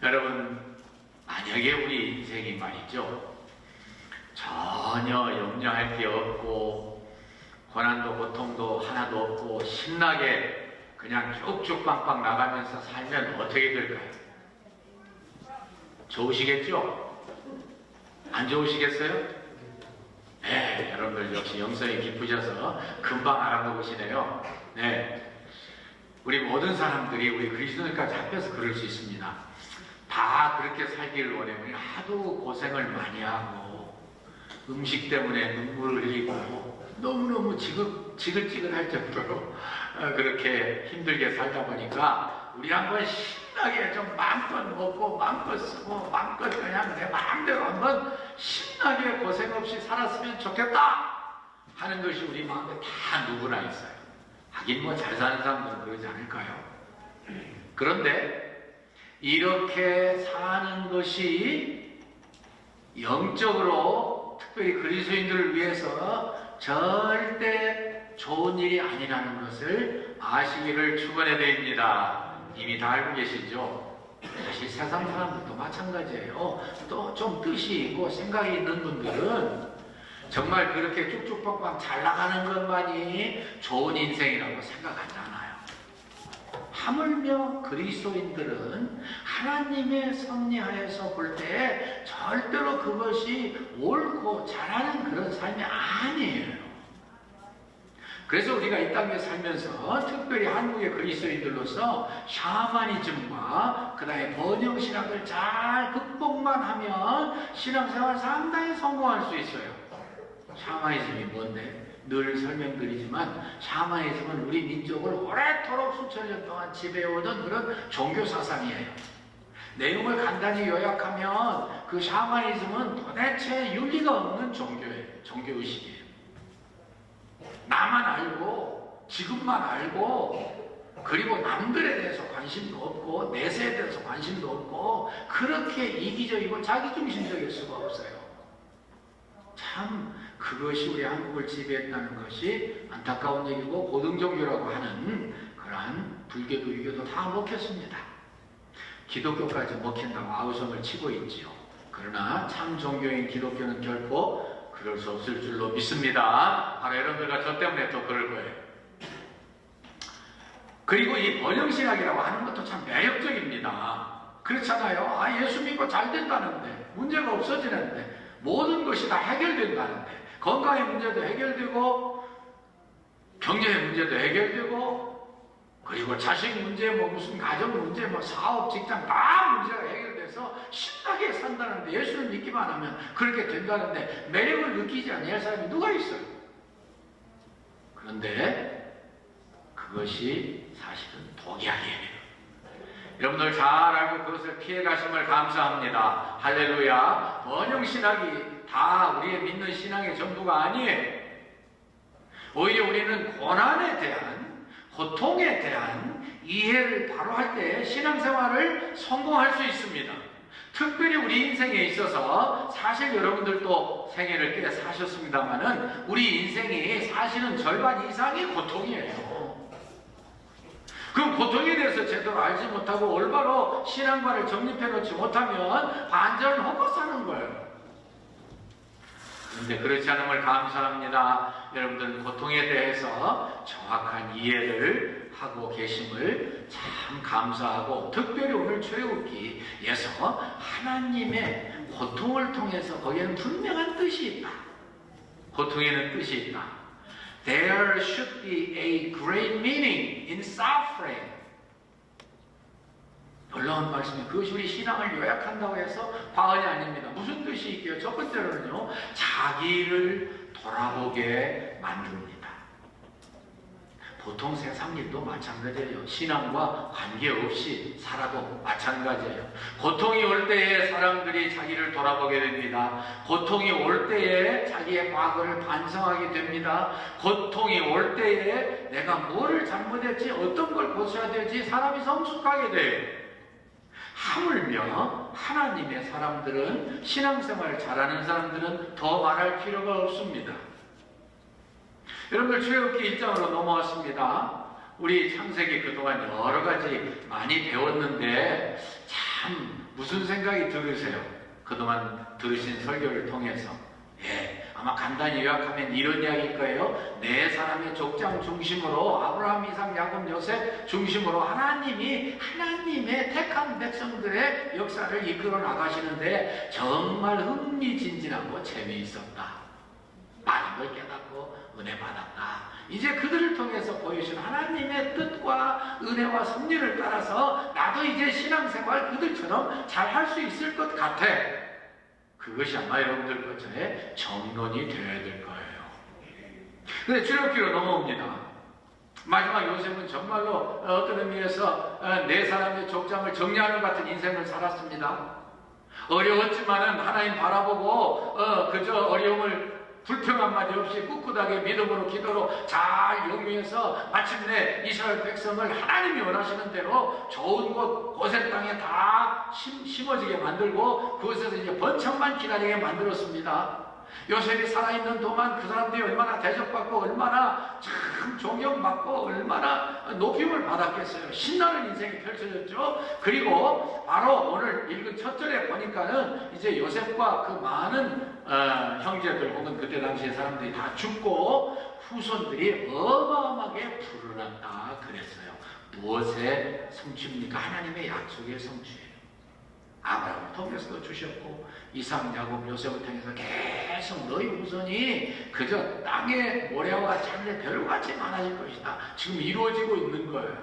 여러분, 만약에 우리 인생이 말이죠, 전혀 염려할 게 없고 고난도 고통도 하나도 없고 신나게 그냥 쭉쭉 빵빵 나가면서 살면 어떻게 될까요? 좋으시겠죠? 안 좋으시겠어요? 네, 여러분들 역시 영성이 깊으셔서 금방 알아보시네요. 네, 우리 모든 사람들이 우리 그리스도인까지 합해서 그럴 수 있습니다. 다 그렇게 살기를 원해요. 하도 고생을 많이 하고 음식 때문에 눈물을 흘리고 너무너무 지글지글할 정도로 그렇게 힘들게 살다 보니까 우리 한번 신나게 좀 마음껏 먹고 마음껏 쓰고 마음껏 그냥 내 마음대로 한번 신나게 고생 없이 살았으면 좋겠다 하는 것이 우리 마음에 다 누구나 있어요. 하긴 뭐 잘 사는 사람들은 그러지 않을까요? 그런데 이렇게 사는 것이 영적으로 특별히 그리스도인들을 위해서 절대 좋은 일이 아니라는 것을 아시기를 축원해 드립니다. 이미 다 알고 계시죠? 사실 세상 사람들도 마찬가지예요. 또 좀 뜻이 있고 생각이 있는 분들은 정말 그렇게 쭉쭉빡빡 잘 나가는 것만이 좋은 인생이라고 생각하잖아요. 하물며 그리스도인들은 하나님의 섭리하에서 볼 때 절대로 그것이 옳고 잘하는 그런 삶이 아니에요. 그래서 우리가 이 땅에 살면서 특별히 한국의 그리스도인들로서 샤머니즘과 그 다음에 번영신학을 잘 극복만 하면 신앙생활 상당히 성공할 수 있어요. 샤머니즘이 뭔데? 늘 설명드리지만 샤머니즘은 우리 민족을 오래도록 수천 년 동안 지배해오던 그런 종교 사상이에요. 내용을 간단히 요약하면 그 샤머니즘은 도대체 윤리가 없는 종교예요. 종교의식이에요. 나만 알고 지금만 알고 그리고 남들에 대해서 관심도 없고 내세에 대해서 관심도 없고 그렇게 이기적이고 자기중심적일 수가 없어요. 참 그것이 우리 한국을 지배했다는 것이 안타까운 얘기고 고등종교라고 하는 그러한 불교도 유교도 다 먹혔습니다. 기독교까지 먹힌다고 아우성을 치고 있지요. 그러나 참 종교인 기독교는 결코 그럴 수 없을 줄로 믿습니다. 바로 여러분들과 저 때문에 또 그럴 거예요. 그리고 이 번영신학이라고 하는 것도 참 매력적입니다. 그렇잖아요. 예수 믿고 잘 된다는데, 문제가 없어지는데, 모든 것이 다 해결된다는데, 건강의 문제도 해결되고, 경제의 문제도 해결되고, 그리고 자식 문제, 무슨 가정 문제, 사업, 직장 다 문제가 해결돼서 신나게 산다는데 예수를 믿기만 하면 그렇게 된다는데 매력을 느끼지 않을 사람이 누가 있어요? 그런데 그것이 사실은 독약이에요. 여러분들 잘 알고 그것을 피해 가심을 감사합니다. 할렐루야. 번영신학이 다 우리의 믿는 신앙의 전부가 아니에요. 오히려 우리는 고난에 대한 고통에 대한 이해를 바로 할 때 신앙생활을 성공할 수 있습니다. 특별히 우리 인생에 있어서 사실 여러분들도 생애를 꽤 사셨습니다만은 우리 인생이 사실은 절반 이상이 고통이에요. 그 고통에 대해서 제대로 알지 못하고 올바로 신앙관을 정립해 놓지 못하면 반전을 헛것하는 거예요. 그런데 그렇지 않음을 감사합니다. 여러분들은 고통에 대해서 정확한 이해를 하고 계심을 참 감사하고 특별히 오늘 출애굽기에서 하나님의 고통을 통해서 거기에는 분명한 뜻이 있다. 고통에는 뜻이 있다. There should be a great meaning in suffering. 놀라운 말씀이 그것이 우리 신앙을 요약한다고 해서 과언이 아닙니다. 무슨 뜻이 있게요? 첫 번째로는요, 자기를 돌아보게 만듭니다. 보통 세상 일도 마찬가지예요. 신앙과 관계없이 살아도 마찬가지예요. 고통이 올 때에 사람들이 자기를 돌아보게 됩니다. 고통이 올 때에 자기의 과거를 반성하게 됩니다. 고통이 올 때에 내가 뭐를 잘못했지, 어떤 걸 고쳐야 될지 사람이 성숙하게 돼요. 하물며 하나님의 사람들은, 신앙생활을 잘하는 사람들은 더 말할 필요가 없습니다. 여러분들 출애굽기 1장으로 넘어왔습니다. 우리 창세기 그동안 여러 가지 많이 배웠는데 참 무슨 생각이 들으세요? 그동안 들으신 설교를 통해서. 아마 간단히 요약하면 이런 이야기일 거예요. 네 사람의 족장 중심으로 아브라함, 이삭, 야곱, 요셉 중심으로 하나님이 하나님의 택한 백성들의 역사를 이끌어 나가시는데 정말 흥미진진하고 재미있었다. 많은 걸 깨닫고 은혜 받았다. 이제 그들을 통해서 보여주신 하나님의 뜻과 은혜와 섭리를 따라서 나도 이제 신앙생활 그들처럼 잘 할 수 있을 것 같아. 그것이 아마 여러분들과 저의 정론이 되어야 될 거예요. 근데 출애굽기로 넘어옵니다. 마지막 요셉은 정말로 어떤 의미에서 네 사람의 족장을 정리하는 같은 인생을 살았습니다. 어려웠지만은 하나님 바라보고 그저 어려움을 불평 한마디 없이 꿋꿋하게 믿음으로 기도로 잘 영위해서 마침내 이스라엘 백성을 하나님이 원하시는 대로 좋은 곳 고센 땅에 다 심어지게 만들고 그곳에서 이제 번창만 기다리게 만들었습니다. 요셉이 살아있는 동안 그 사람들이 얼마나 대접받고 얼마나 참 존경받고 얼마나 높임을 받았겠어요. 신나는 인생이 펼쳐졌죠. 그리고 바로 오늘 읽은 첫 절에 보니까는 이제 요셉과 그 많은 형제들 혹은 그때 당시의 사람들이 다 죽고 후손들이 어마어마하게 불어났다 그랬어요. 무엇의 성취입니까? 하나님의 약속의 성취예요. 아브라함을 통해서도 주셨고 이삭, 야곱, 요셉을 통해서 계속 너희 후손이 그저 땅의 모래와 같이 하늘의 별같이 많아질 것이다. 지금 이루어지고 있는 거예요.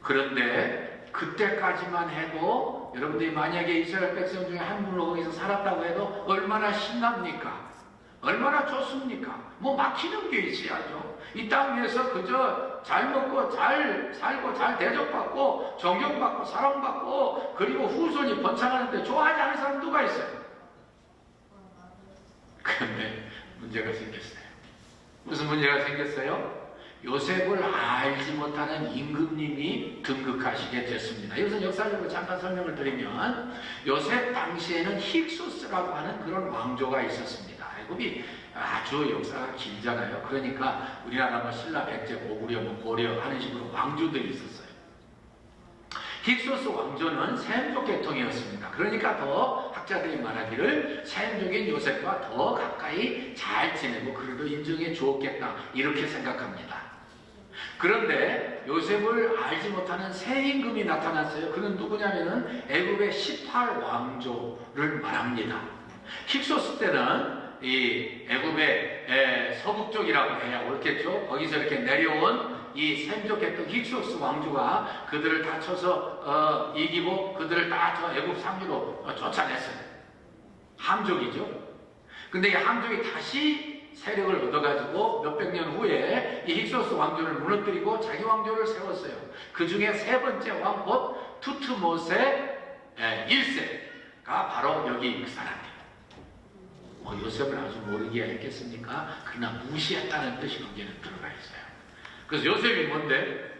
그런데 그때까지만 해도 여러분들이 만약에 이스라엘 백성 중에 한 분으로 거기서 살았다고 해도 얼마나 신납니까? 얼마나 좋습니까? 뭐 막히는 게 있어야죠. 이 땅 위에서 그저 잘 먹고 잘 살고 잘 대접받고 존경받고 사랑받고 그리고 후손이 번창하는데 좋아하지 않은 사람 누가 있어요? 그런데 문제가 생겼어요. 무슨 문제가 생겼어요? 요셉을 알지 못하는 임금님이 등극하시게 됐습니다. 이것은 역사적으로 잠깐 설명을 드리면 요셉 당시에는 힉소스라고 하는 그런 왕조가 있었습니다. 애굽이 아주 역사가 길잖아요. 그러니까 우리나라 뭐 신라, 백제, 고구려, 뭐 고려 하는 식으로 왕조들이 있었어요. 힉소스 왕조는 셈족 계통이었습니다. 그러니까 더 학자들이 말하기를 셈족인 요셉과 더 가까이 잘 지내고 그래도 인정해 주었겠다 이렇게 생각합니다. 그런데 요셉을 알지 못하는 새 임금이 나타났어요. 그는 누구냐면은 애굽의 18왕조를 말합니다. 힉소스 때는 이 애굽의 서북쪽이라고 해야 옳겠죠. 거기서 이렇게 내려온 이 셈족 계통 힉소스 왕조가 그들을 다 쳐서 이기고 그들을 다 저 애굽 상류로 쫓아냈어요. 함족이죠. 근데 이 함족이 다시 세력을 얻어가지고 몇백 년 후에 이 힉소스 왕조를 무너뜨리고 자기 왕조를 세웠어요. 그 중에 세 번째 왕 곧 투트모세 1세가 바로 여기 그 사람이에요. 요셉을 아주 모르게 했겠습니까? 그러나 무시했다는 뜻이 거기에는 들어가 있어요. 그래서 요셉이 뭔데?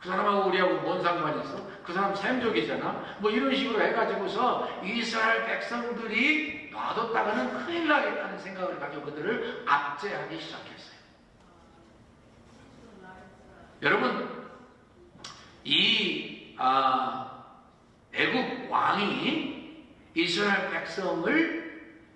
그 사람하고 우리하고 뭔 상관이 있어? 그 사람 셈족이잖아. 뭐 이런 식으로 해가지고서 이스라엘 백성들이 놔뒀다가는 큰일 나겠다는 생각을 가지고 그들을 압제하기 시작했어요. 여러분, 이 애굽 왕이 이스라엘 백성을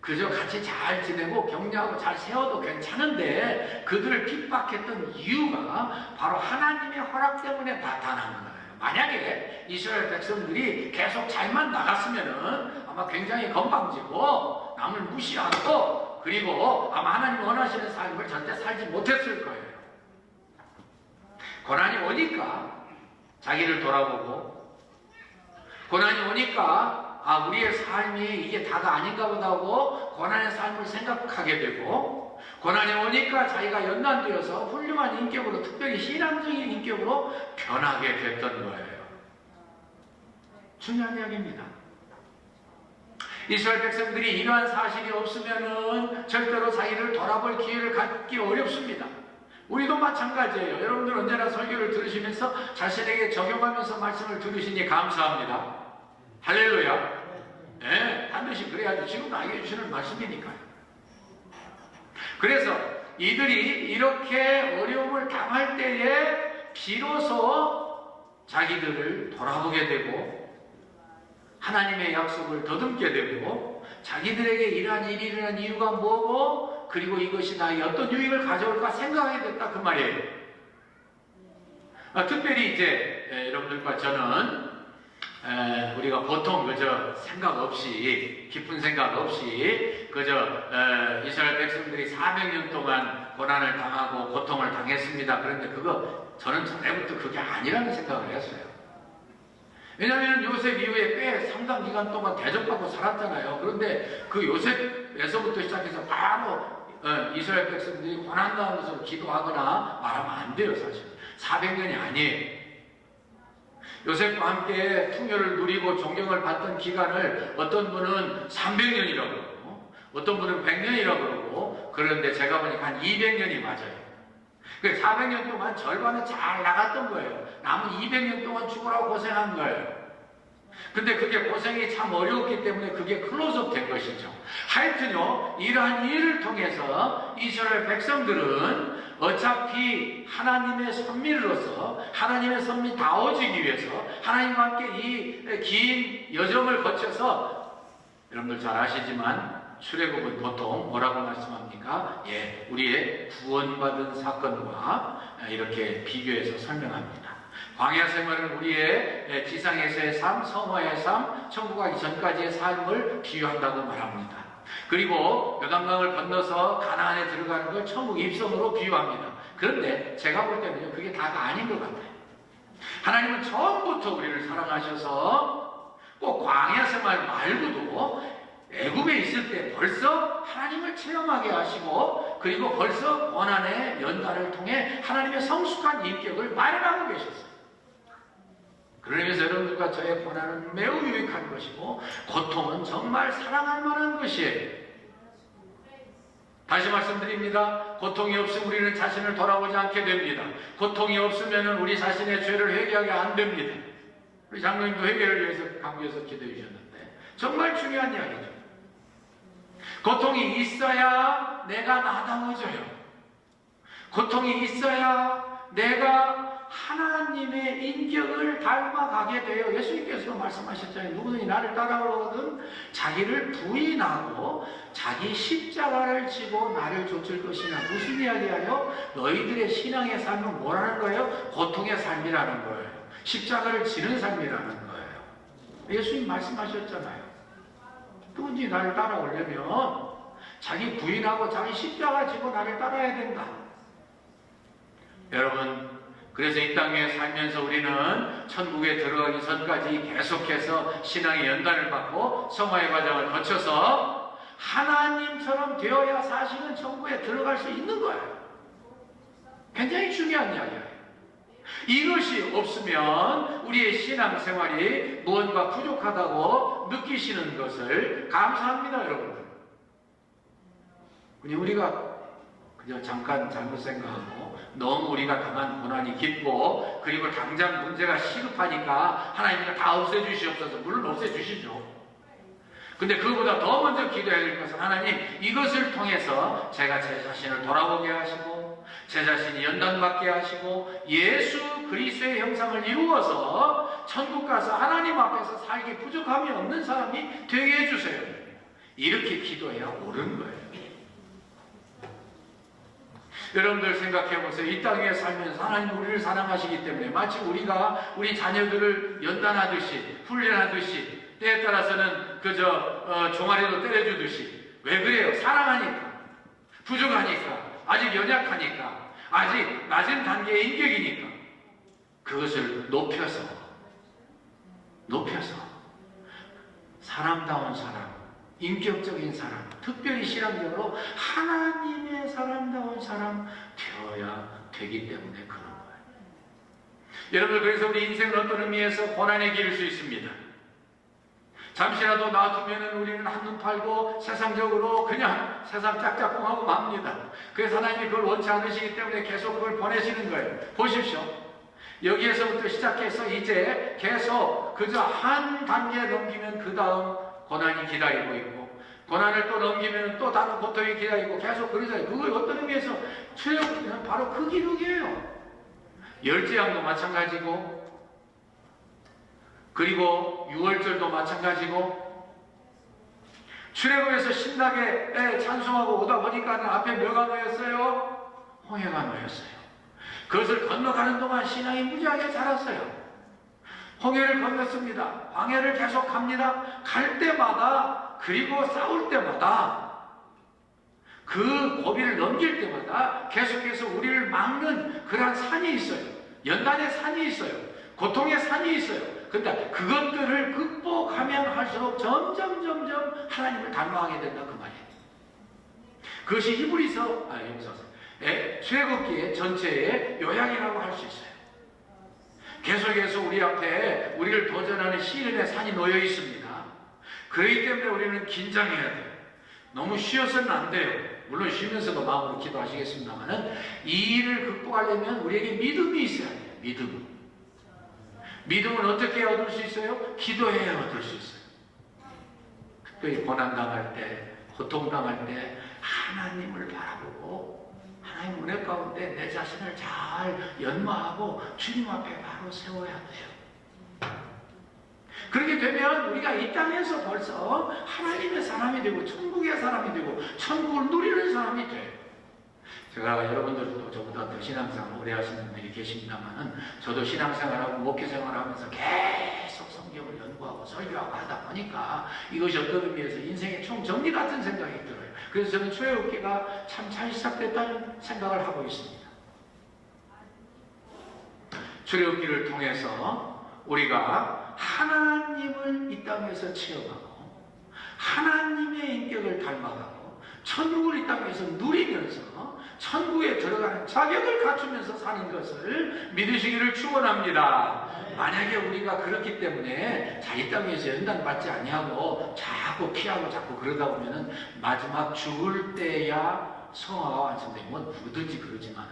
그저 같이 잘 지내고 격려하고 잘 세워도 괜찮은데 그들을 핍박했던 이유가 바로 하나님의 허락 때문에 나타난 거예요. 만약에 이스라엘 백성들이 계속 잘만 나갔으면은 아마 굉장히 건방지고 남을 무시하고 그리고 아마 하나님이 원하시는 삶을 절대 살지 못했을 거예요. 고난이 오니까 자기를 돌아보고 고난이 오니까 우리의 삶이 이게 다가 아닌가 보다 하고 고난의 삶을 생각하게 되고 고난이 오니까 자기가 연단되어서 훌륭한 인격으로 특별히 신앙적인 인격으로 변하게 됐던 거예요. 중요한 이야기입니다. 이스라엘 백성들이 이러한 사실이 없으면은 절대로 자기를 돌아볼 기회를 갖기 어렵습니다. 우리도 마찬가지예요. 여러분들 언제나 설교를 들으시면서 자신에게 적용하면서 말씀을 들으시니 감사합니다. 할렐루야. 네, 반드시 그래야지. 지금 나에게 주시는 말씀이니까요. 그래서 이들이 이렇게 어려움을 당할 때에 비로소 자기들을 돌아보게 되고 하나님의 약속을 더듬게 되고 자기들에게 이러한 일이 일어난 이유가 뭐고 그리고 이것이 나에게 어떤 유익을 가져올까 생각하게 됐다 그 말이에요. 특별히 이제 여러분들과 저는 우리가 보통 그저 생각 없이 깊은 생각 없이 그저 이스라엘 백성들이 400년 동안 고난을 당하고 고통을 당했습니다. 그런데 그거 저는 전에부터 그게 아니라는 생각을 했어요. 왜냐하면 요셉 이후에 꽤 상당 기간 동안 대접받고 살았잖아요. 그런데 그 요셉에서부터 시작해서 바로 이스라엘 백성들이 고난 당하면서 기도하거나 말하면 안 돼요. 사실 400년이 아니에요. 요셉과 함께 풍요를 누리고 존경을 받던 기간을 어떤 분은 300년이라고 그러고 어떤 분은 100년이라고 그러고 그런데 제가 보니까 한 200년이 맞아요. 400년 동안 절반은 잘 나갔던 거예요. 남은 200년 동안 죽으라고 고생한 거예요. 근데 그게 고생이 참 어려웠기 때문에 그게 클로즈업 된 것이죠. 하여튼요, 이러한 일을 통해서 이스라엘 백성들은 어차피 하나님의 선민으로서 하나님의 선민 다워지기 위해서 하나님과 함께 이 긴 여정을 거쳐서 여러분들 잘 아시지만 출애굽은 보통 뭐라고 말씀합니까? 우리의 구원받은 사건과 이렇게 비교해서 설명합니다. 광야 생활은 우리의 지상에서의 삶, 성화의 삶, 천국 가기 전까지의 삶을 비유한다고 말합니다. 그리고 요단강을 건너서 가나안에 들어가는 걸 천국 입성으로 비유합니다. 그런데 제가 볼 때는요, 그게 다가 아닌 것 같아요. 하나님은 처음부터 우리를 사랑하셔서 꼭 광야 생활 말고도 애굽에 있을 때 벌써 하나님을 체험하게 하시고 그리고 벌써 고난의 연단을 통해 하나님의 성숙한 인격을 마련하고 계셨어요. 그러면서 여러분들과 저의 고난은 매우 유익한 것이고 고통은 정말 사랑할 만한 것이에요. 다시 말씀드립니다. 고통이 없으면 우리는 자신을 돌아보지 않게 됩니다. 고통이 없으면 우리 자신의 죄를 회개하게 안 됩니다. 우리 장로님도 회개를 위해서 강구해서 기도해 주셨는데 정말 중요한 이야기죠. 고통이 있어야 내가 나다워져요. 고통이 있어야 내가 하나님의 인격을 닮아가게 돼요. 예수님께서 말씀하셨잖아요. 누구든지 나를 따라오거든 자기를 부인하고 자기 십자가를 지고 나를 좇을 것이나. 무슨 이야기하여? 너희들의 신앙의 삶은 뭐라는 거예요? 고통의 삶이라는 거예요. 십자가를 지는 삶이라는 거예요. 예수님 말씀하셨잖아요. 누구든지 나를 따라오려면 자기 부인하고 자기 십자가 지고 나를 따라야 된다. 여러분, 그래서 이 땅에 살면서 우리는 천국에 들어가기 전까지 계속해서 신앙의 연단을 받고 성화의 과정을 거쳐서 하나님처럼 되어야 사실은 천국에 들어갈 수 있는 거예요. 굉장히 중요한 이야기예요. 이것이 없으면 우리의 신앙생활이 무언가 부족하다고 느끼시는 것을 감사합니다, 여러분들. 우리가 그냥 잠깐 잘못 생각하고 너무 우리가 당한 고난이 깊고 그리고 당장 문제가 시급하니까 하나님이 다 없애주시옵소서. 물론 없애주시죠. 근데 그거보다 더 먼저 기도해야 될 것은 하나님, 이것을 통해서 제가 제 자신을 돌아보게 하시고 제 자신이 연단받게 하시고 예수 그리스도의 형상을 이루어서 천국 가서 하나님 앞에서 살기 부족함이 없는 사람이 되게 해주세요. 이렇게 기도해야 옳은 거예요. 여러분들 생각해보세요. 이 땅에 살면서 하나님 우리를 사랑하시기 때문에 마치 우리가 우리 자녀들을 연단하듯이 훈련하듯이 때에 따라서는 그저 종아리로 때려주듯이. 왜 그래요? 사랑하니까, 부족하니까, 아직 연약하니까, 아직 낮은 단계의 인격이니까 그것을 높여서 사람다운 사람, 인격적인 사람, 특별히 신앙적으로 하나님의 사람다운 사람 되어야 되기 때문에 그런 거예요. 여러분, 그래서 우리 인생은 어떤 의미에서 고난의 길일 수 있습니다. 잠시라도 놔두면 우리는 한눈 팔고 세상적으로 그냥 세상 짝짝꿍하고 맙니다. 그래서 하나님이 그걸 원치 않으시기 때문에 계속 그걸 보내시는 거예요. 보십시오. 여기에서부터 시작해서 이제 계속 그저 한 단계 넘기면 그 다음 고난이 기다리고 있고 고난을 또 넘기면 또 다른 고통이 기다리고 계속 그러잖아요. 그걸 어떤 의미에서 출애굽은 바로 그 기록이에요. 열재앙도 마찬가지고 그리고 6월절도 마찬가지고, 출애굽에서 신나게 찬송하고 오다 보니까 앞에 뭐가 놓였어요? 홍해가 놓였어요. 그것을 건너가는 동안 신앙이 무지하게 자랐어요. 홍해를 건넜습니다. 광야를 계속 갑니다. 갈 때마다, 그리고 싸울 때마다, 그 고비를 넘길 때마다 계속해서 우리를 막는 그러한 산이 있어요. 연단의 산이 있어요. 고통의 산이 있어요. 근데 그것들을 극복하면 할수록 점점 하나님을 닮아가게 된다, 그 말이에요. 그것이 히브리서, 출애굽기의 전체의 요약이라고 할 수 있어요. 계속해서 우리 앞에 우리를 도전하는 시련의 산이 놓여 있습니다. 그렇기 때문에 우리는 긴장해야 돼요. 너무 쉬어서는 안 돼요. 물론 쉬면서도 마음으로 기도하시겠습니다만은, 이 일을 극복하려면 우리에게 믿음이 있어야 돼요. 믿음은 어떻게 얻을 수 있어요? 기도해야 얻을 수 있어요. 특별히 고난당할 때, 고통당할 때 하나님을 바라보고 하나님 은혜 가운데 내 자신을 잘 연마하고 주님 앞에 바로 세워야 돼요. 그렇게 되면 우리가 이 땅에서 벌써 하나님의 사람이 되고 천국의 사람이 되고 천국을 누리는 사람이 돼요. 제가 여러분들도 저보다 더 신앙생활 오래 하시는 분들이 계십니다만은, 저도 신앙생활하고 목회생활하면서 계속 성경을 연구하고 설교하고 하다 보니까 이것이 어떤 의미에서 인생의 총정리 같은 생각이 들어요. 그래서 저는 출애굽기가 참 잘 시작됐다는 생각을 하고 있습니다. 출애굽기를 통해서 우리가 하나님을 이 땅에서 체험하고 하나님의 인격을 닮아가고 천국을 이 땅에서 누리면서 천국에 들어가는 자격을 갖추면서 사는 것을 믿으시기를 축원합니다. 만약에 우리가 그렇기 때문에 이 땅에서 연단받지 아니하고 자꾸 피하고 자꾸 그러다 보면은 마지막 죽을 때야 성화가 완성되면 뭐 누구든지 그러지만은,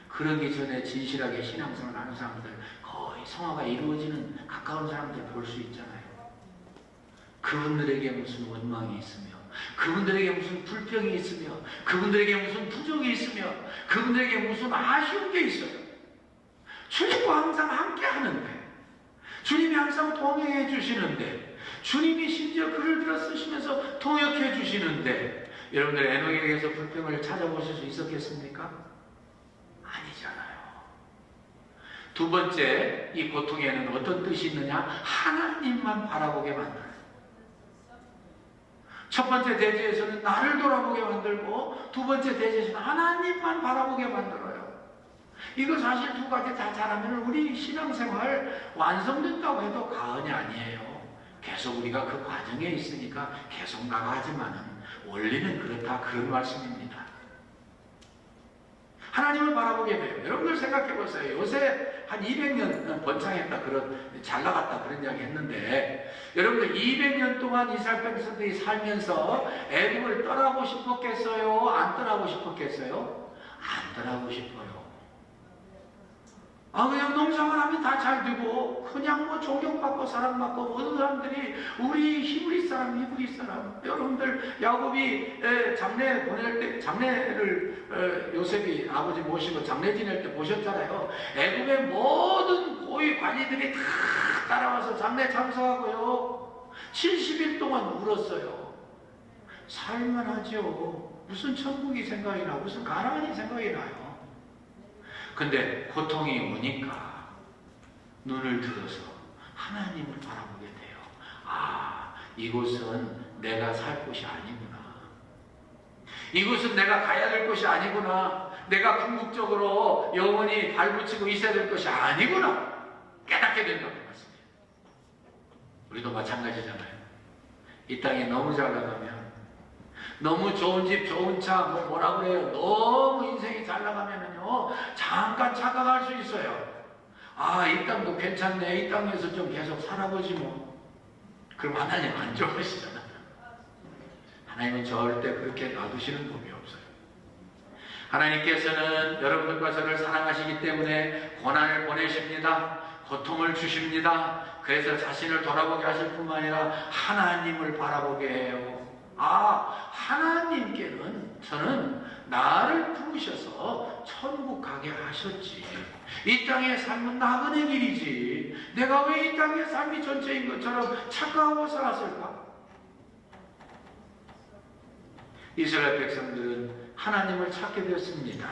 그러기 전에 진실하게 신앙생활 하는 사람들, 거의 성화가 이루어지는 가까운 사람들 볼 수 있잖아요. 그분들에게 무슨 원망이 있으며, 그분들에게 무슨 불평이 있으며, 그분들에게 무슨 부족이 있으며, 그분들에게 무슨 아쉬운 게 있어요. 주님과 항상 함께 하는데, 주님이 항상 동행해 주시는데, 주님이 심지어 글을 들어 쓰시면서 통역해 주시는데, 여러분들 에녹에게서 불평을 찾아보실 수 있었겠습니까? 아니잖아요. 두 번째, 이 고통에는 어떤 뜻이 있느냐? 하나님만 바라보게 만들어요. 첫 번째 대지에서는 나를 돌아보게 만들고, 두 번째 대지에서는 하나님만 바라보게 만들어요. 이거 사실 두 가지 다 잘하면 우리 신앙생활 완성된다고 해도 과언이 아니에요. 계속 우리가 그 과정에 있으니까 계속 나가지만은 원리는 그렇다, 그런 말씀입니다. 하나님을 바라보게 돼요. 여러분들 생각해 보세요. 요새 한 200년 번창했다, 잘 나갔다 그런 이야기 했는데, 여러분들 200년 동안 이스라엘 백성들이 살면서 애굽을 떠나고 싶었겠어요? 안 떠나고 싶었겠어요? 안 떠나고 싶어요. 그냥 농사만 하면 다 잘 되고, 그냥 뭐 존경받고 사랑받고, 모든 사람들이 우리 히브리 사람, 여러분들 야곱이 장례 보낼 때, 장례를 요셉이 아버지 모시고 장례 지낼 때 보셨잖아요. 애굽의 모든 고위 관리들이 다 따라와서 장례 참석하고요. 70일 동안 울었어요. 살만하죠. 무슨 천국이 생각이 나, 무슨 가나안이 생각이 나요. 근데 고통이 오니까 눈을 들어서 하나님을 바라보게 돼요. 이곳은 내가 살 곳이 아니구나. 이곳은 내가 가야 될 곳이 아니구나. 내가 궁극적으로 영원히 발붙이고 있어야 될 것이 아니구나. 깨닫게 된다는 말씀이에요. 우리도 마찬가지잖아요. 이 땅에 너무 잘 나가면, 너무 좋은 집, 좋은 차, 뭐라 그래요. 너무 인생이 잘 나가면은요, 잠깐 착각할 수 있어요. 이 땅도 괜찮네. 이 땅에서 좀 계속 살아보지 뭐. 그럼 하나님 안 좋아하시잖아요. 하나님은 절대 그렇게 놔두시는 법이 없어요. 하나님께서는 여러분들과 저를 사랑하시기 때문에 고난을 보내십니다. 고통을 주십니다. 그래서 자신을 돌아보게 하실 뿐만 아니라 하나님을 바라보게 해요. 하나님께는 저는 나를 부르셔서 천국 가게 하셨지. 이 땅의 삶은 나그네 길이지. 내가 왜 이 땅의 삶이 전체인 것처럼 차가워 살았을까? 이스라엘 백성들은 하나님을 찾게 되었습니다.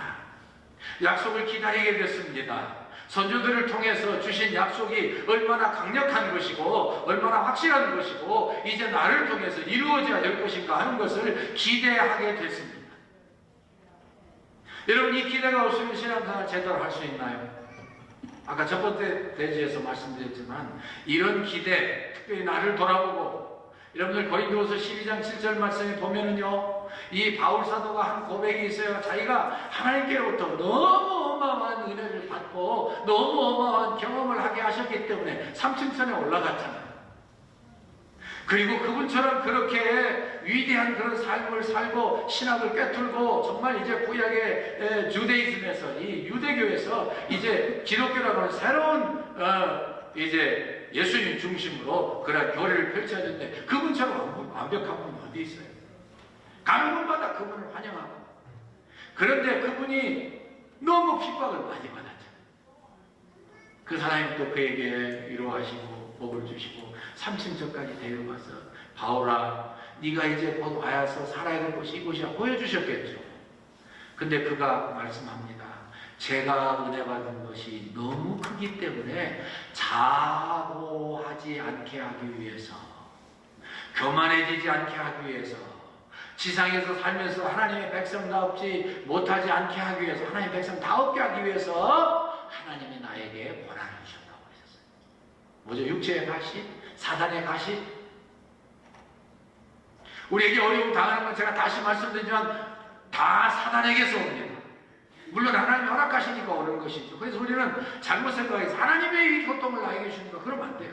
약속을 기다리게 됐습니다. 선조들을 통해서 주신 약속이 얼마나 강력한 것이고 얼마나 확실한 것이고 이제 나를 통해서 이루어져야 될 것인가 하는 것을 기대하게 됐습니다. 여러분, 이 기대가 없으면 신앙생활 제대로 할 수 있나요? 아까 첫 번째 대지에서 말씀드렸지만 이런 기대, 특별히 나를 돌아보고, 여러분들 고린도후서 12장 7절 말씀에 보면은요, 이 바울 사도가 한 고백이 있어요. 자기가 하나님께로부터 너무 어마어마한 은혜를 받고 너무 어마어마한 경험을 하게 하셨기 때문에 3층천에 올라갔잖아요. 그리고 그분처럼 그렇게 위대한 그런 삶을 살고 신학을 꿰뚫고 정말 이제 구약의 주데이즘에서, 이 유대교에서 이제 기독교라고 하는 새로운 이제 예수님 중심으로 그런 교리를 펼쳐졌는데 그분처럼 완벽한 분이 어디 있어요? 가는 곳마다 그분을 환영하고. 그런데 그분이 너무 핍박을 많이 받았죠. 그 하나님 또 그에게 위로하시고 복을 주시고 3층전까지 데려가서 바울아, 네가 이제 곧 와서 살아야 될 곳이 이곳이야 보여주셨겠죠. 근데 그가 말씀합니다. 제가 은혜 받은 것이 너무 크기 때문에 자고하지 않게 하기 위해서, 교만해지지 않게 하기 위해서, 지상에서 살면서 하나님의 백성답지 못하지 않게 하기 위해서, 하나님의 백성다웠게 하기 위해서 하나님이 나에게 고난을 주셨다고 하셨어요. 뭐죠? 육체의 가시? 사단의 가시? 우리에게 어려움 당하는 건 제가 다시 말씀드리지만 다 사단에게서 옵니다. 물론 하나님이 허락하시니까 오는 것이죠. 그래서 우리는 잘못 생각해서 하나님의 이 고통을 나에게 주니까 그러면 안 돼요.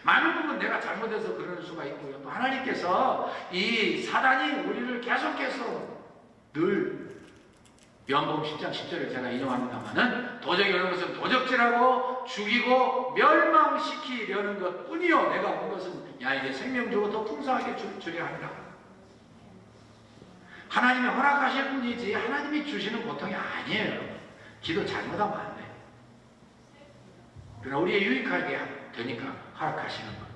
많은 부분 내가 잘못해서 그러는 수가 있고요. 또 하나님께서 이 사단이 우리를 계속해서 늘 요한복음 10장 10절을 제가 인용합니다만은 도적이라는 것은 도적질하고 죽이고 멸망시키려는 것 뿐이요. 내가 본 것은 야 이제 생명 주고 더 풍성하게 주려 하리라. 하나님이 허락하실 뿐이지 하나님이 주시는 고통이 아니에요. 기도 잘못하면 안 돼요. 그러나 우리의 유익하게 되니까 허락하시는 거죠.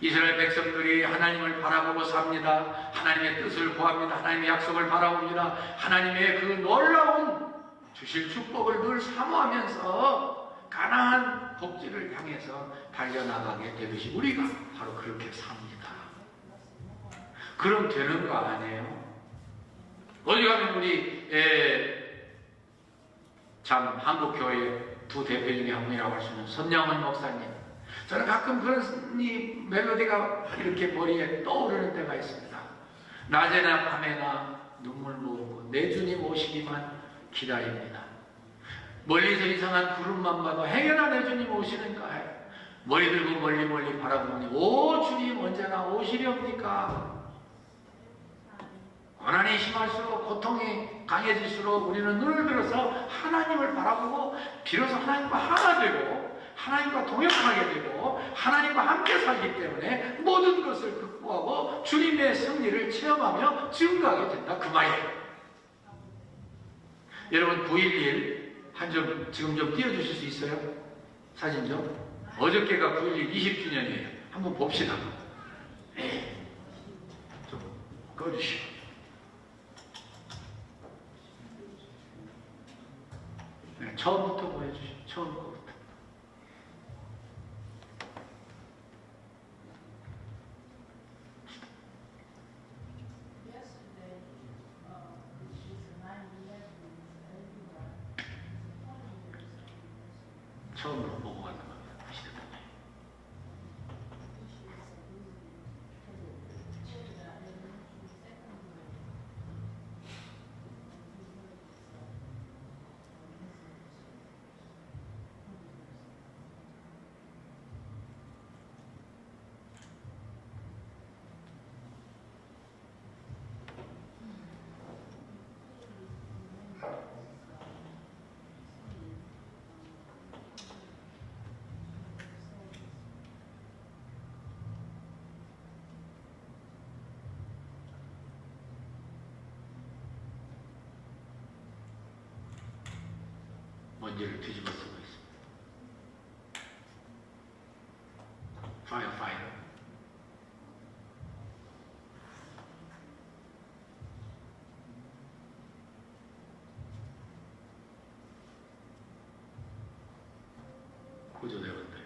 이스라엘 백성들이 하나님을 바라보고 삽니다. 하나님의 뜻을 구합니다. 하나님의 약속을 바라봅니다. 하나님의 그 놀라운 주실 축복을 늘 사모하면서 가나안 복지를 향해서 달려나가게 되듯이 우리가 바로 그렇게 삽니다. 그럼 되는 거 아니에요? 어디 가면 우리 참 한국교회 두 대표 중에 한 분이라고 할 수 있는 손영은 목사님, 저는 가끔 그런 이 멜로디가 이렇게 머리에 떠오르는 때가 있습니다. 낮에나 밤에나 눈물 모으고 내 주님 오시기만 기다립니다. 멀리서 이상한 구름만 봐도 행여나 내 주님 오시는가 해요. 머리 들고 멀리 바라보니 오 주님 언제나 오시렵니까? 고난이 심할수록 고통이 강해질수록 우리는 눈을 들어서 하나님을 바라보고 비로소 하나님과 하나 되고 하나님과 동역하게 되고 하나님과 함께 살기 때문에 모든 것을 극복하고 주님의 승리를 체험하며 증거하게 된다 그 말이에요. 여러분 9.11 한 점 지금 좀 띄워주실 수 있어요? 사진 좀. 어저께가 9.11 20주년이에요. 한번 봅시다. 좀 꺼주시오. 네, 처음부터 보여주시오. 처음 거부터. 처음으로 보고 가는 겁니다. 아시겠나요? 먼지를 뒤집어 쓰고 있습니다. 파이어. 구조대원들.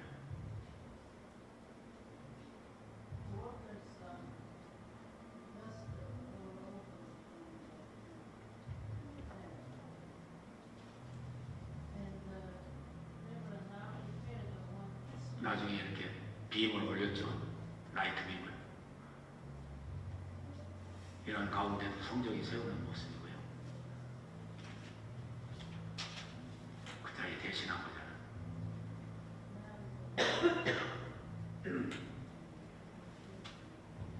나중에 이렇게 빔을 올렸죠. 라이트 빔을. 이런 가운데도 성적이 세우는 모습이고요. 그 자리에 대신한 거잖아요.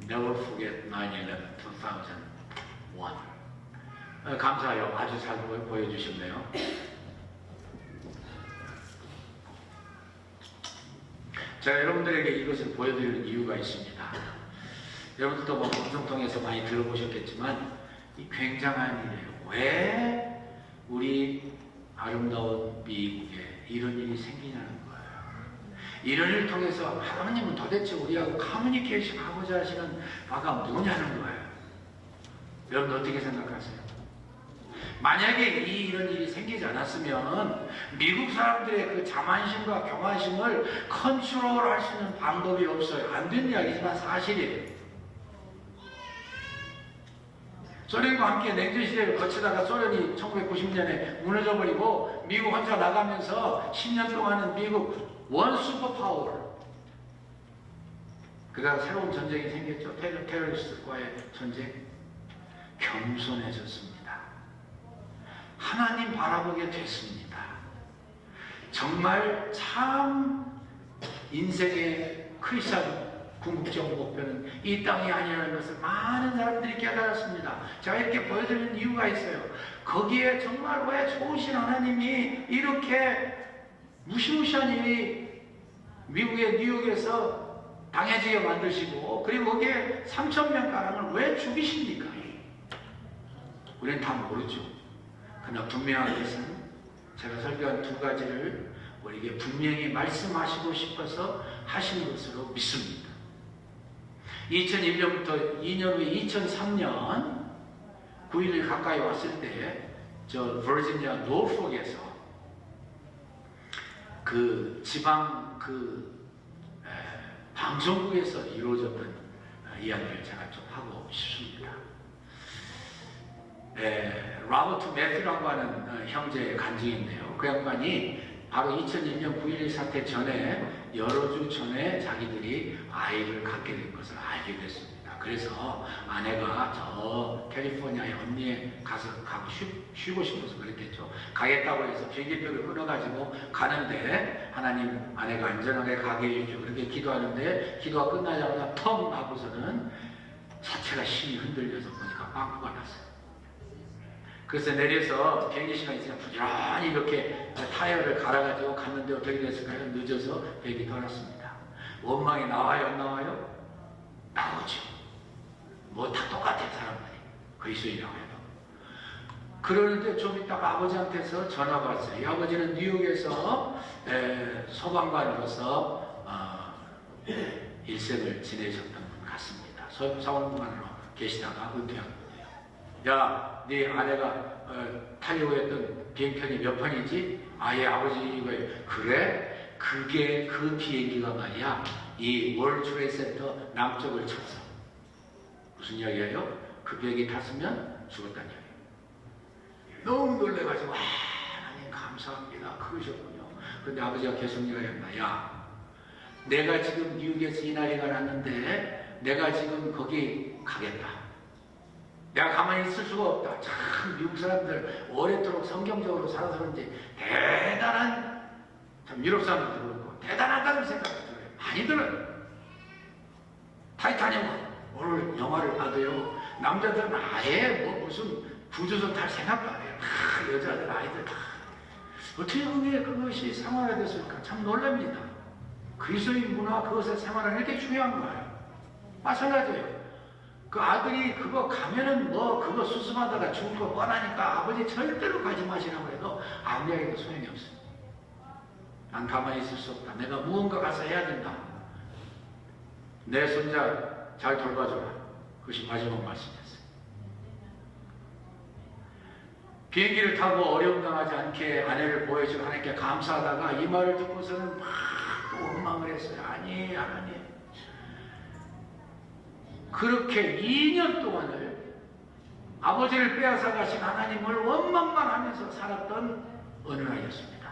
Never forget 9/11, 2001. 감사해요. 아주 잘 보여주셨네요. 제가 여러분들에게 이것을 보여드리는 이유가 있습니다. 여러분들도 뭐 방송 통해서 많이 들어보셨겠지만 이 굉장한 일이에요. 왜 우리 아름다운 미국에 이런 일이 생기냐는 거예요. 이런 일을 통해서 하나님은 도대체 우리하고 커뮤니케이션 하고자 하시는 바가 뭐냐는 거예요. 여러분 어떻게 생각하세요? 만약에 이런 일이 생기지 않았으면 미국 사람들의 그 자만심과 교만심을 컨트롤할 수 있는 방법이 없어요. 안 된 이야기지만 사실이에요. 소련과 함께 냉전시대를 거치다가 소련이 1990년에 무너져버리고 미국 혼자 나가면서 10년 동안은 미국 원 슈퍼파워. 그다음 새로운 전쟁이 생겼죠. 테러리스트과의 전쟁. 겸손해졌습니다. 하나님 바라보게 됐습니다. 정말 참 인생의 크리스찬 궁극적 목표는 이 땅이 아니라는 것을 많은 사람들이 깨달았습니다. 제가 이렇게 보여드리는 이유가 있어요. 거기에 정말 왜 좋으신 하나님이 이렇게 무시무시한 일이 미국의 뉴욕에서 당해지게 만드시고 그리고 거기에 3,000명가량을 왜 죽이십니까? 우리는 다 모르죠. 그러나 분명한 것은 제가 설교한 두 가지를 우리에게 분명히 말씀하시고 싶어서 하시는 것으로 믿습니다. 2001년부터 2년 후에 2003년 9.11 가까이 왔을 때 저 버지니아 노folk에서 그 지방 방송국에서 이루어졌던 이야기를 제가 좀 하고 싶습니다. 로버트 매튜라고 하는 형제의 간증인데요. 그 양반이 바로 2001년 9.11 사태 전에 여러 주 전에 자기들이 아이를 갖게 된 것을 알게 됐습니다. 그래서 아내가 저 캘리포니아의 언니에 가고 쉬고 싶어서 그랬겠죠. 가겠다고 해서 비행기표를 끊어가지고 가는데 하나님 아내가 안전하게 가게 해주죠. 그렇게 기도하는데 기도가 끝나자마자 텅 하고서는 자체가 힘이 흔들려서 보니까 빵꾸가 났어요. 그래서 내려서 비행기 시간이 있으면 부지런히 이렇게 타이어를 갈아가지고 갔는데 어떻게 됐을까요? 늦어서 비행기 떠났습니다. 원망이 나와요? 안 나와요? 나오죠. 뭐 다 똑같아요, 사람들이. 그리스도인이라고 해도. 그러는데 좀 이따가 아버지한테서 전화가 왔어요. 이 아버지는 뉴욕에서 소방관으로서 일생을 지내셨던 분 같습니다. 소방관으로 계시다가 은퇴한 분이에요. 야, 네 아내가 타려고 했던 비행편이 몇 편이지? 예, 아버지 이거예요. 그래? 그게 그 비행기가 말이야 이 월드 트레이드 센터 남쪽을 쳤어. 무슨 이야기예요? 그 비행기 탔으면 죽었다는 이야기예요. 너무 놀래가지고 하나님 감사합니다. 그러셨군요. 그런데 아버지가 계속 이야기했나? 야, 내가 지금 뉴욕에서 이 난리가 났는데 내가 지금 거기 가겠다. 내가 가만히 있을 수가 없다. 참 미국 사람들 오랫도록 성경적으로 살아서 그런지 대단한, 참 유럽 사람들도 그렇고 대단하다는 생각이 들어요. 많이 들어요. 타이타닉 오늘 영화를 봐도요, 남자들은 아예 뭐 무슨 구조선 탈 생각도 안 해요. 다 여자들 아이들 다 어떻게 그것이 생활화됐을까 참 놀랍니다. 그리스도인 문화 그것의 생활은 이렇게 중요한 거예요. 마찬가지예요. 그 아들이 그거 가면은 뭐 그거 수습하다가 죽을 거 뻔하니까 아버지 절대로 가지 마시라고 해도 아무리에게도 소용이 없어요. 난 가만히 있을 수 없다. 내가 무언가 가서 해야 된다. 내 손자 잘 돌봐줘라. 그것이 마지막 말씀이었어요. 비행기를 타고 어려움 당하지 않게 아내를 보여주고 하나님께 감사하다가 이 말을 듣고서는 막 원망을 했어요. 아니 하나님, 그렇게 2년 동안을 아버지를 빼앗아 가신 하나님을 원망만 하면서 살았던 어느 날이었습니다.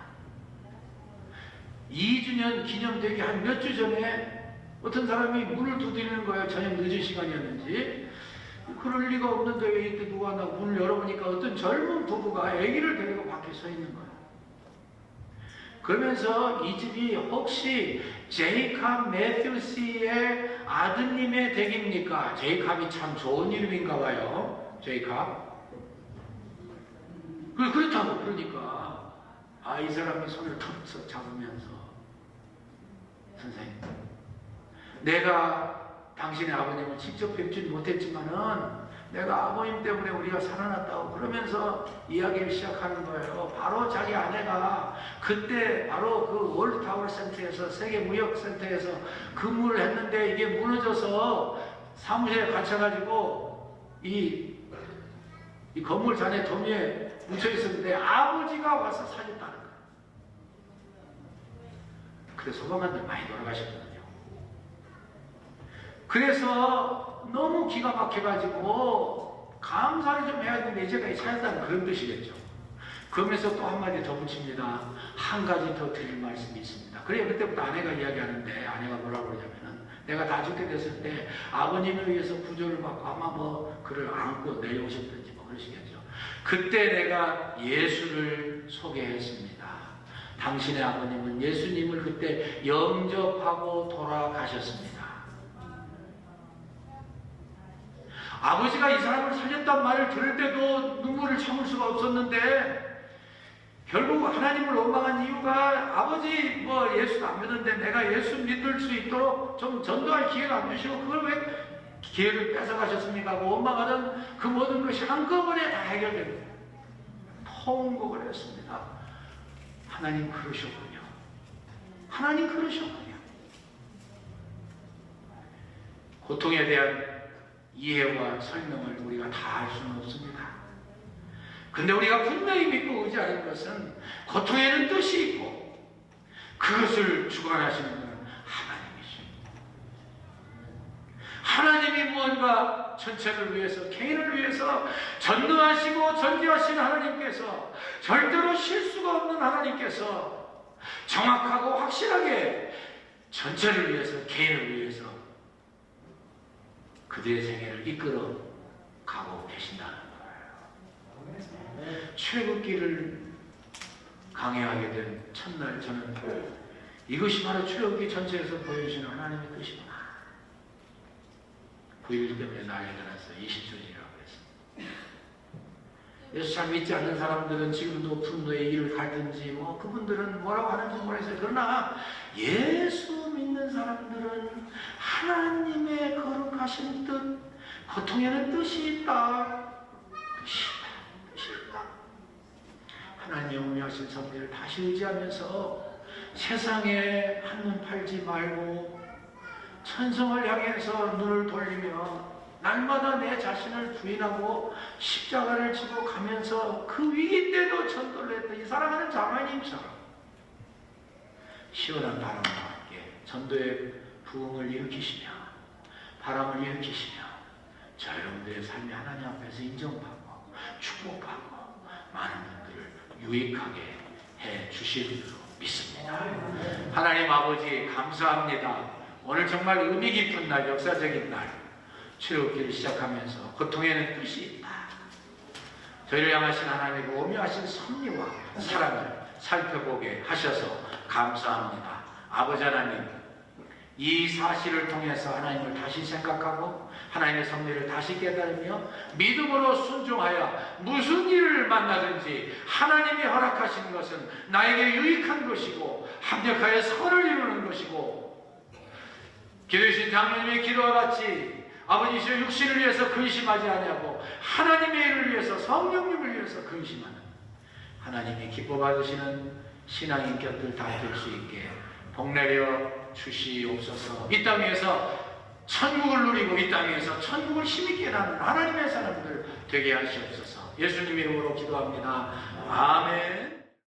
2주년 기념되기 한 몇 주 전에 어떤 사람이 문을 두드리는 거예요. 저녁 늦은 시간이었는지. 그럴 리가 없는데 왜 이때 누가 나 문을 열어보니까 어떤 젊은 부부가 아기를 데리고 밖에 서 있는 거예요. 그러면서 이 집이 혹시 제이캅 매튜스의 아드님의 댁입니까? 제이캅이 참 좋은 이름인가 봐요. 제이캅. 그렇다고. 그러니까 이 사람이 손을 턱 잡으면서, 선생님, 내가 당신의 아버님을 직접 뵙지는 못했지만은 내가 아버님 때문에 우리가 살아났다고 그러면서 이야기를 시작하는 거예요. 바로 자기 아내가 그때 바로 그 월드타워 센터에서, 세계무역센터에서 근무를 했는데 이게 무너져서 사무실에 갇혀가지고 이 건물 잔해 도미에 묻혀 있었는데 아버지가 와서 살렸다는 거예요. 그래서 소방관들 많이 돌아가셨거든요. 그래서 너무 기가 막혀가지고 감사를 좀 해야 되는데 제가 살았다는 그런 뜻이겠죠. 그러면서 또 한마디 더 붙입니다. 한 가지 더 드릴 말씀이 있습니다. 그래요. 그때부터 아내가 이야기하는데, 아내가 뭐라고 그러냐면은, 내가 다 죽게 됐을 때 아버님을 위해서 구조를 받고 아마 뭐 그를 안고 내려오셨든지 뭐 그러시겠죠. 그때 내가 예수를 소개했습니다. 당신의 아버님은 예수님을 그때 영접하고 돌아가셨습니다. 아버지가 이 사람을 살렸단 말을 들을 때도 눈물을 참을 수가 없었는데, 결국 하나님을 원망한 이유가 아버지 뭐 예수도 안 믿는데 내가 예수 믿을 수 있도록 좀 전도할 기회를 안 주시고 그걸 왜 기회를 뺏어가셨습니까? 하고 원망하던 그 모든 것이 한꺼번에 다 해결됩니다. 통곡을 했습니다. 하나님 그러셨군요. 하나님 그러셨군요. 고통에 대한 이해와 설명을 우리가 다 할 수는 없습니다. 근데 우리가 분명히 믿고 의지하는 것은 고통에는 뜻이 있고 그것을 주관하시는 분은 하나님이십니다. 하나님이 무언가 전체를 위해서, 개인을 위해서 전능하시고 전지하신 하나님께서, 절대로 실수가 없는 하나님께서 정확하고 확실하게 전체를 위해서, 개인을 위해서 그들의 생애를 이끌어 가고 계신다는 거예요. 출애굽기를 강해하게 된 첫날 저는 이것이 바로 출애굽기 전체에서 보여주시는 하나님의 뜻이구나. 9일 때문에 난리가 났어요. 20주년이라고 했습니다. 예수 잘 믿지 않는 사람들은 지금도 분노의 일을 갈든지 뭐 그분들은 뭐라고 하는지 모르겠어요. 그러나 예수 믿는 사람들은 하나님의 거룩하신 뜻, 고통에는 뜻이 있다. 뜻이 있다. 하나님의 오묘하신 섭리를 다시 의지하면서 세상에 한눈 팔지 말고 천성을 향해서 눈을 돌리며 날마다 내 자신을 부인하고 십자가를 지고 가면서 그 위기 때도 전도를 했던 이 사랑하는 자매님처럼 시원한 바람과 함께 전도의 부흥을 일으키시며 바람을 일으키시며 저 여러분들의 삶이 하나님 앞에서 인정받고 축복받고 많은 분들을 유익하게 해 주실 줄로 믿습니다. 하나님 아버지 감사합니다. 오늘 정말 의미 깊은 날, 역사적인 날, 출애굽기를 시작하면서 고통에는 뜻이 있다. 저희를 향하신 하나님의 오묘하신 섭리와 사랑을 살펴보게 하셔서 감사합니다. 아버지 하나님, 이 사실을 통해서 하나님을 다시 생각하고 하나님의 섭리를 다시 깨달으며 믿음으로 순종하여 무슨 일을 만나든지 하나님이 허락하신 것은 나에게 유익한 것이고 합력하여 선을 이루는 것이고 기도하신 장로님의 기도와 같이 아버지시여 육신을 위해서 근심하지 아니하고 하나님의 일을 위해서 성령님을 위해서 근심하는 하나님이 기뻐 받으시는 신앙 인격들 다 될 수 있게 복내려 주시옵소서. 이 땅에서 천국을 누리고 이 땅에서 천국을 힘있게 나는 하나님의 사람들 되게 하시옵소서. 예수님 이름으로 기도합니다. 아멘.